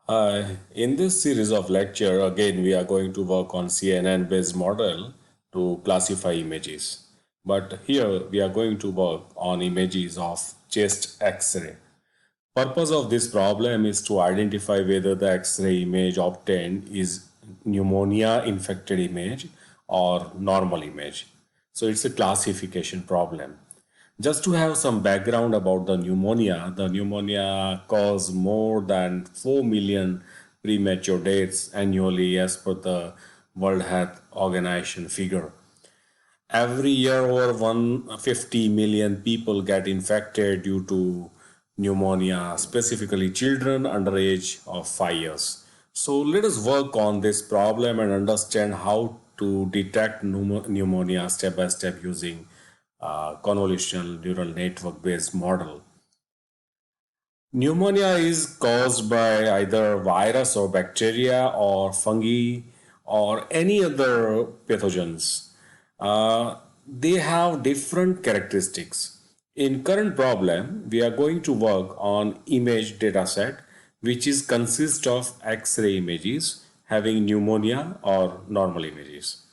In this series of lecture, again, we are going to work on CNN-based model to classify images. But here we are going to work on images of chest X-ray. Purpose of this problem is to identify whether the X-ray image obtained is pneumonia infected image or normal image. So it's a classification problem. Just to have some background about the pneumonia causes more than 4 million premature deaths annually as per the World Health Organization figure. Every year, over 150 million people get infected due to pneumonia, specifically children under age of 5 years. So let us work on this problem and understand how to detect pneumonia step by step using convolutional neural network based model. Pneumonia is caused by either virus or bacteria or fungi or any other pathogens. They have different characteristics. In current problem, we are going to work on image dataset, which is consist of X-ray images having pneumonia or normal images.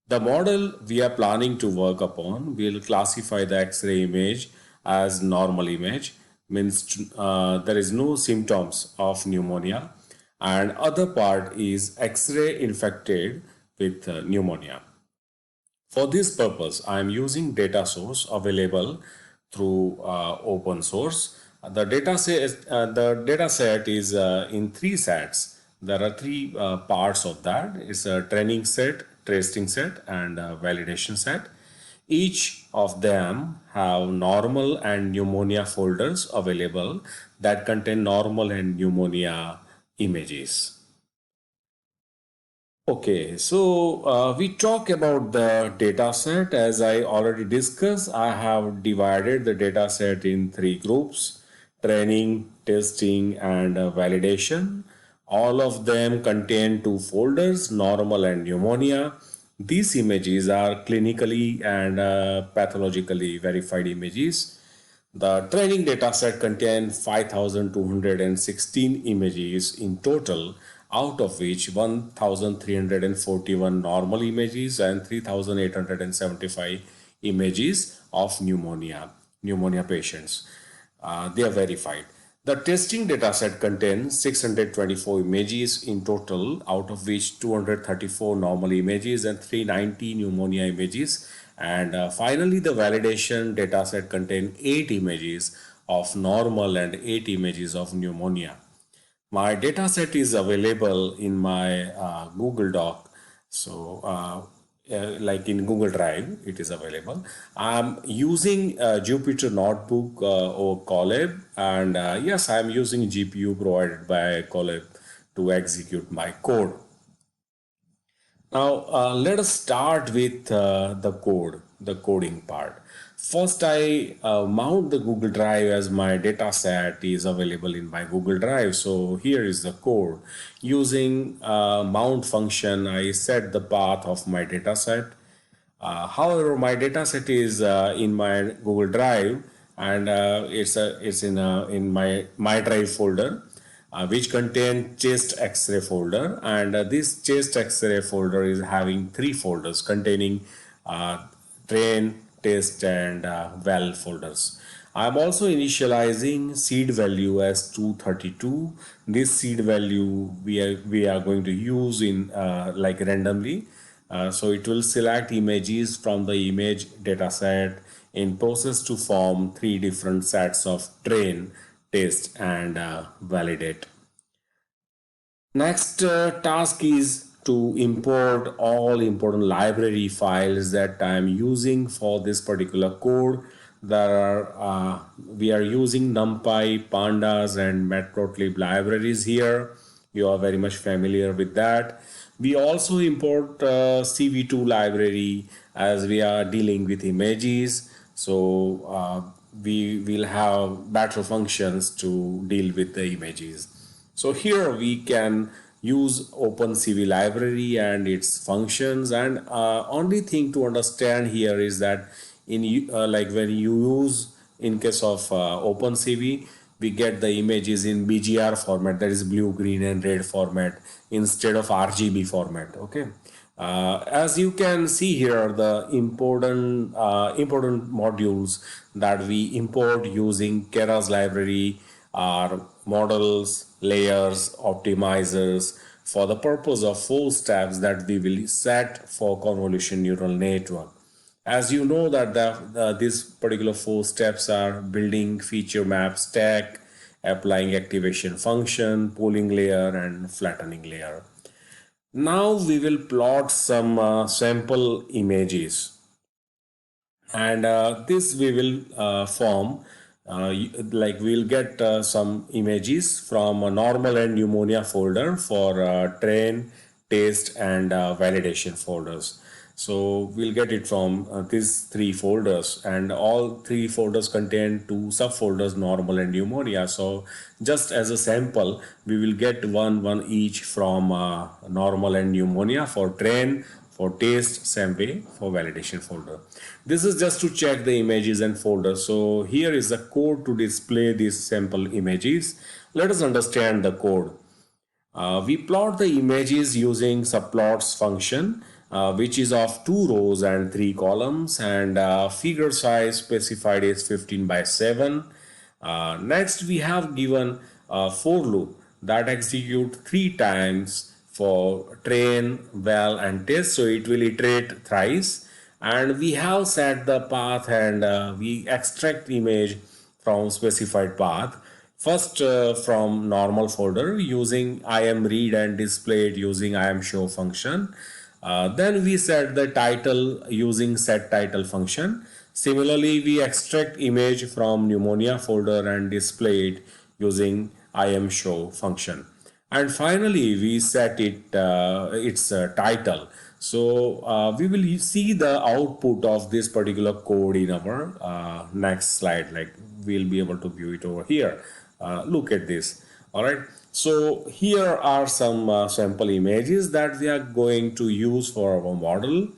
The model we are planning to work upon will classify the X-ray image as normal image, means there is no symptoms of pneumonia, and other part is X-ray infected with pneumonia. For this purpose, I am using data source available through open source. The data set is in three sets. There are three parts of that. It's a training set, testing set, and a validation set. Each of them have normal and pneumonia folders available that contain normal and pneumonia images. Okay, so we talk about the data set. As I already discussed, I have divided the data set in three groups: training, testing, and validation. All of them contain two folders, normal and pneumonia. These images are clinically and pathologically verified images. The training dataset contains 5,216 images in total, out of which 1,341 normal images and 3,875 images of pneumonia patients. They are verified. The testing dataset contains 624 images in total, out of which 234 normal images and 390 pneumonia images. And finally, the validation dataset contains 8 images of normal and 8 images of pneumonia. My dataset is available in my Google Doc. So, like in Google Drive, it is available. I'm using Jupyter Notebook or Colab, and yes, I'm using GPU provided by Colab to execute my code. Now, let us start with the coding part. First, I mount the Google Drive as my data set is available in my Google Drive. So here is the code. Using mount function, I set the path of my data set. However, my data set is in my Google Drive, and it's in my Drive folder, which contain chest X-ray folder, and this chest X-ray folder is having three folders containing train, test, and val folders. I'm also initializing seed value as 232. This seed value we are going to use in like randomly. So it will select images from the image dataset in process to form three different sets of train, test, and validate. Next task is to import all important library files that I'm using for this particular code. We are using NumPy, Pandas, and Matplotlib libraries here. You are very much familiar with that. We also import CV2 library as we are dealing with images. So we will have better functions to deal with the images. So here we can use OpenCV library and its functions, and only thing to understand here is that in like when you use in case of OpenCV, we get the images in BGR format, that is blue, green, and red format, instead of RGB format. Okay. As you can see here, the important modules that we import using Keras library are models, layers, optimizers, for the purpose of 4 steps that we will set for convolution neural network. As you know that these particular 4 steps are building feature map stack, applying activation function, pooling layer, and flattening layer. Now we will plot some sample images, and this we will form like we'll get some images from a normal and pneumonia folder for train, test, and validation folders. So we'll get it from these 3 folders, and all 3 folders contain 2 subfolders, normal and pneumonia. So just as a sample, we will get one each from normal and pneumonia for train, for test, same way for validation folder. This is just to check the images and folders. So here is the code to display these sample images. Let us understand the code. We plot the images using subplots function, which is of 2 rows and 3 columns, and figure size specified is 15 by 7. Next, we have given a for loop that execute 3 times for train, val, and test. So it will iterate thrice, and we have set the path, and we extract image from specified path. First from normal folder using imread and display it using imshow function. Then we set the title using setTitle function. Similarly, we extract image from pneumonia folder and display it using imshow function. And finally, we set its title. So we will see the output of this particular code in our next slide. Like we'll be able to view it over here. Look at this. All right. So here are some sample images that we are going to use for our model.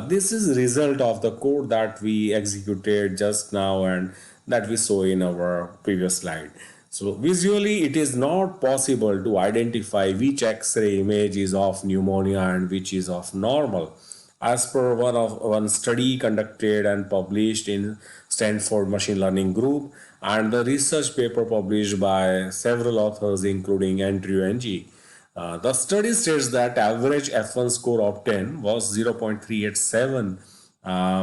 This is result of the code that we executed just now and that we saw in our previous slide. So visually, it is not possible to identify which X-ray image is of pneumonia and which is of normal. As per one study conducted and published in Stanford Machine Learning Group, and the research paper published by several authors including Andrew Ng. The study states that average F1 score of 10 was 0.387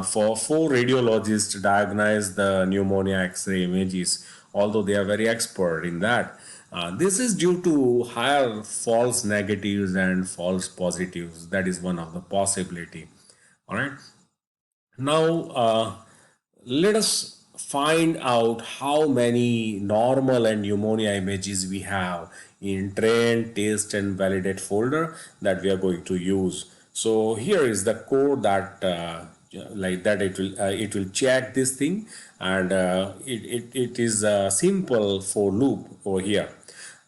for 4 radiologists diagnosed the pneumonia X-ray images, although they are very expert in that. This is due to higher false negatives and false positives. That is one of the possibility. All right. Now, let us find out how many normal and pneumonia images we have in train, test, and validate folder that we are going to use. So here is the code that like that it will check this thing, and it is a simple for loop over here.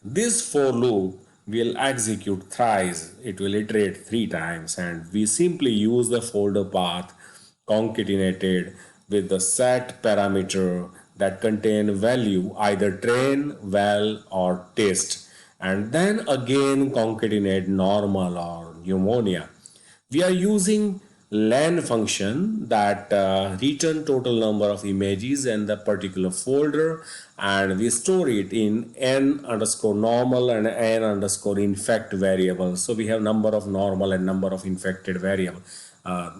This for loop will execute thrice. It will iterate 3 times, and we simply use the folder path concatenated with the set parameter that contain value either train, val, or test, and then again concatenate normal or pneumonia. We are using len function that return total number of images in the particular folder, and we store it in n underscore normal and n underscore infect variable. So we have number of normal and number of infected variable.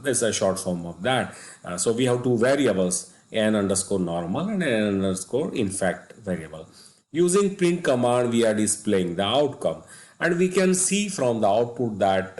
This is a short form of that. So we have 2 variables, n underscore normal and n underscore infect variable. Using print command, we are displaying the outcome. And we can see from the output that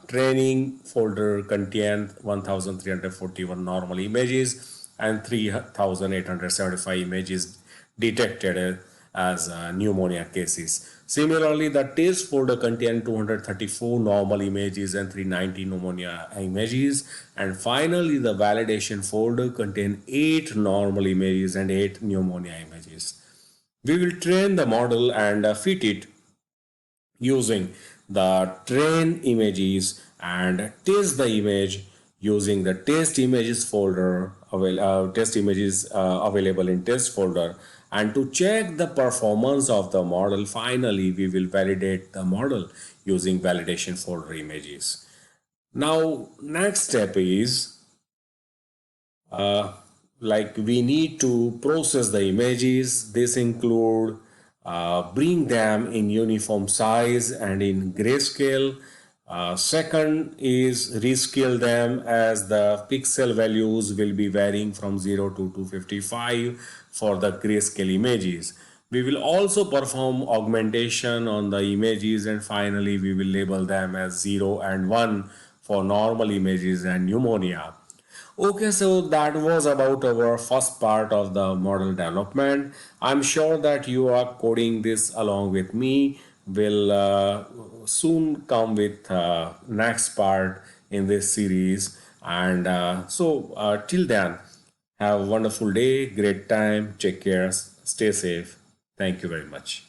training folder contains 1341 normal images and 3875 images detected as pneumonia cases. Similarly, the test folder contains 234 normal images and 390 pneumonia images. And finally, the validation folder contains 8 normal images and 8 pneumonia images. We will train the model and fit it using the train images and test the image using the test images folder, test images available in test folder, And to check the performance of the model, finally we will validate the model using validation folder images. Now, next step is like we need to process the images. This include bring them in uniform size and in grayscale. Second is rescale them, as the pixel values will be varying from 0 to 255 for the grayscale images. We will also perform augmentation on the images, and finally we will label them as 0 and 1 for normal images and pneumonia. Okay, so that was about our first part of the model development. I'm sure that you are coding this along with me. Will soon come with next part in this series. And till then, have a wonderful day, great time, take care, stay safe. Thank you very much.